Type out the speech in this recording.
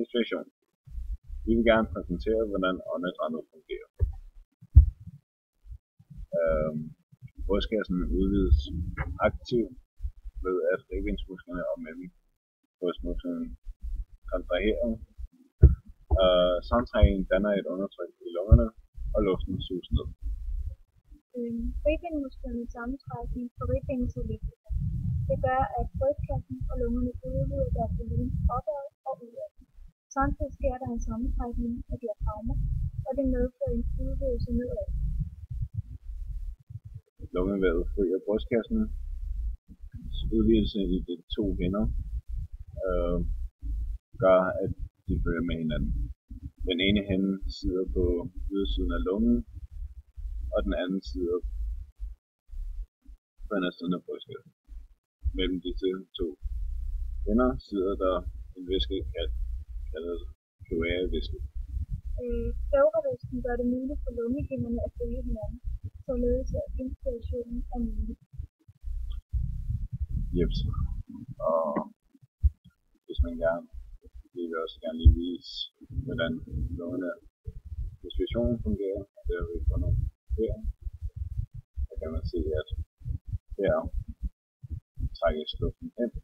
Inspiration. Vi vil gerne præsentere, hvordan åndedrættet fungerer. Brystkassen udvides aktivt ved at ribbensmusklerne og mellembrystmusklen kontraherer. Samtrækningen danner et undertryk i lungerne, og luften suges ned. Ribbenmusklernes sammentrækning får ribben til at ligge. Det gør, at brystkassen og lungerne udvider deres volumen opad og udad. Samtidig sker der en sammentrækning af diafragma, og det medfører en udvidelse nedad. Lungevævet følger brystkassens udvidelse i de to hænder, gør, at de følger med hinanden. Den ene hænde sidder på ydersiden af lungen, og den anden sidder på indersiden af brystkassen. Mellem disse to hænder sidder der en væske kaldet kloakevæske. Pleurevæsken gør det muligt for lungehinderne at følge hinanden, således at inspirationen er mulig. Jeps. Og hvis man gerne, vil vi også gerne lige vise, hvordan lungerne respirationen fungerer. Det har vi fundet her. Der kan man se, at her trækkes luften ind,